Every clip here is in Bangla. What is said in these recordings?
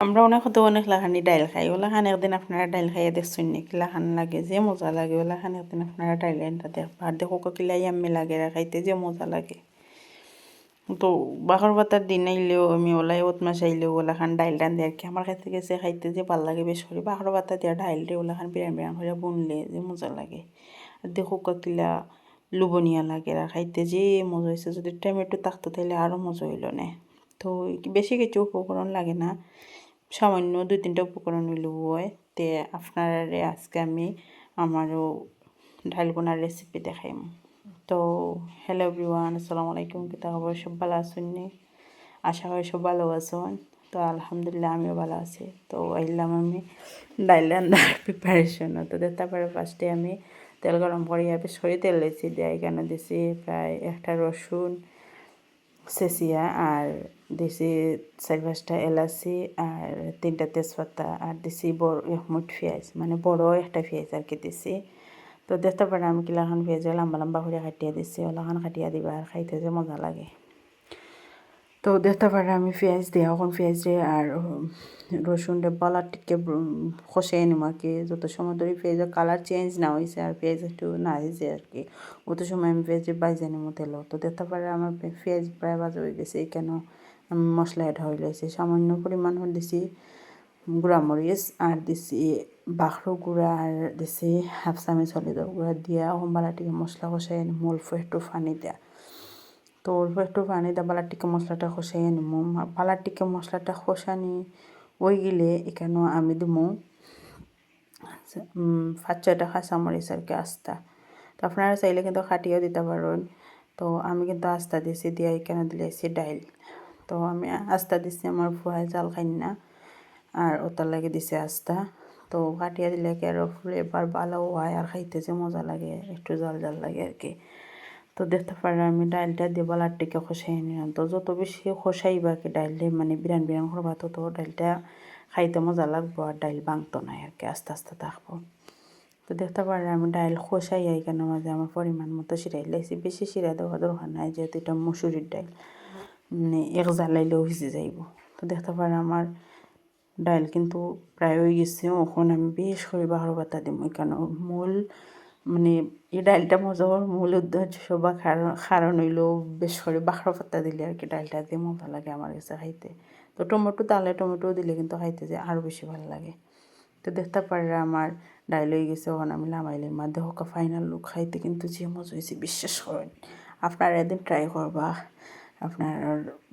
আমরা অনেক লাখানি ডাইল খাই, ওলা খান একদিন আপনারা ডাইল খাইয়ে দেখছেন নি কিলা খান লাগে, যে মজা লাগে ওলা খান একদিন আপনারা ডাইল আনটা দেখবা। আর দেখো কিলাই আমি লাগে খাইতে যে মজা লাগে। তো বাখর পাতার দিন আইলেও আমি ওলাই ওত মাস আইলেও ওলা খান ডাইল রান দিয়ে আর কি আমার কাছে গেছে খাইতে যে ভাল লাগে বেশ করে। বাখর পাতা দিয়া ডাইল দিয়ে ওলা খান বিরান বিরান করে বুনলে যে মজা লাগে। আর দেখো কিলা লুবনিয়া লাগে আর খাইতে যে মজা হয়েছে। যদি টমেটো থাকতো তাহলে আরও মজা হইল না। তো বেশি কিছু উপকরণ লাগে না, সামান্য 2-3টা উপকরণ হইলেও হয়। তে আপনারে আজকে আমি আমারও ডাইল বোনার রেসিপি দেখাইম। তো হ্যালো এভরিওয়ান, আসসালামু আলাইকুম। কিতা খবর, সব ভালো আছেন নি? আশা করি সব ভালো আছেন। তো আলহামদুলিল্লাহ আমিও ভালো আছি। তো আইলাম আমি ডাইল রান্নার প্রিপারেশন। তো তারপরে ফার্স্টে আমি তেল গরম করিয়া বেশ করে তেল দিয়েছি, দিয়ে এখানে দিয়েছি প্রায় একটা রসুন চেঁচিয়া, আর দিছি 4-5টা এলাচি, আর 3টা তেজপাতা, আর দিছি বড় এক মুঠ পেঁয়াজ, মানে বড় একটা পেঁয়াজ আর কি দিছি। তো দেখতে পারেন আমি কিলাখান পেঁয়াজ লম্বা লম্বা করে কাটিয়া দিছি, ওলাখান কাটিয়া দিবা আর খাইতে যে মজা লাগে। তো দেখতে পারেন আমি পেঁয়াজ দিয়ে এখন পেঁয়াজ দিয়ে আর রসুনটা বালার টিকে কষিয়ে নিম আর কি। যত সময় ধরে পেঁয়াজের কালার চেঞ্জ না হয়েছে আর পেঁয়াজ একটু না হয়েছে আর কি, অত সময় আমি পেঁয়াজে বাইজে নিম তেল। তো দেখতে পারেন আমার পেঁয়াজ প্রায় ভাজা হয়ে গেছে, কেন আমি মশলা এটা হয়ে গেছে। সামান্য পরিমাণ দিছি গুঁড়ামরিচ, আর দিছি বাখরো গুঁড়া, আর দিছি হাফ চামচ হলুদের গুঁড়া দিয়া বালাটিকে মশলা কষাই নিম অল্প একটু পানি দেয়া। তো অল্প একটু পানি দিয়ে বালাটিকে মশলাটা কষাই নিম। বালাটিকে মশলাটা কষানি ওই গেলে এখানে আমি দিমু 5-6টা কাঁচামরিচ আর কি আস্তা। তো আপনারা চাইলে কিন্তু খাটিও দিতে পারেন। তো আমি কিন্তু আস্তা দিছি, দিয়ে এখানে দিলেছি ডাইল। তো আমি আস্তা দিছি, আমার ফুয়ায় জাল খাই না আর ওটার লাগে দিছে আস্তা। তো কাটিয়া দিলে কি আরও ফ্লেভার ভালো হয় আর খাইতে যে মজা লাগে, একটু জাল জাল লাগে আর কি। তো দেখতে পারেন আমি ডাইলটা দিয়ে বালারটিকে কষাই নিলাম। তো যত বেশি কষাইবা কি ডাইলে মানে বিরান বিরান করবা তত ডাইলটা খাইতে মজা লাগবো আর ডাইল ভাঙতো না আর কি, আস্তে আস্তে থাকবো। তো দেখতে পারেন আমি ডাইল কষাই এখানে মাঝে আমার পরিমাণ মতো সিরাই লাইছি, বেশি সিরা দেওয়া দরকার নাই, যেহেতু এটা মসুরির ডাইল মানে এক জ্বালাইলেও ভিজে যাইব। তো দেখতে পারেন আমার ডাইল কিন্তু প্রায় হয়ে গেছে। এখন আমি বেশ করে বাহার পাতা দিব, কেন মূল মানে এই ডাইলটা মজা হওয়ার মূল উদ্দেশ্য বা কারণ হইলেও বেশ করে বাখরা পাতা দিলে আর কি ডাইলটা দিয়ে মজা লাগে আমার কাছে খাইতে। তো টমেটো টমেটো দিলে কিন্তু খাইতে যে আরও বেশি ভালো লাগে। তো দেখতে পারে আমার ডাইল হয়ে গেছে, ওখান আমি নামাইলাম। আর দেখো ফাইনাল লুক খাইতে কিন্তু যে মজা হয়েছে বিশ্বাস করেন। আপনারা একদিন ট্রাই করবা আপনার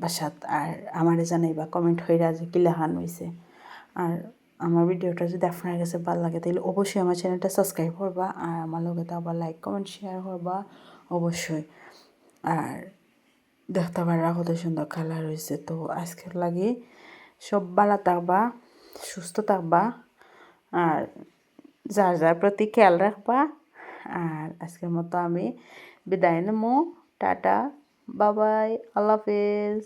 বাসাত, আর আমারে জানাইবা কমেন্ট হইরা যে কিলাখান হয়েছে। আর আমার ভিডিওটা যদি আপনার কাছে ভালো লাগে তাহলে অবশ্যই আমার চ্যানেলটা সাবস্ক্রাইব করবা, আর আমার লগে তো আবার লাইক কমেন্ট শেয়ার করবা অবশ্যই। আর দেখতে পারা কত সুন্দর কালার হয়েছে। তো আজকের লাগে সব ভালো থাকবা, সুস্থ থাকবা, আর যার যার প্রতি খেয়াল রাখবা। আর আজকের মতো আমি বিদায় নেবো। টাটা, বাবাই, আল্লাহ হাফেজ।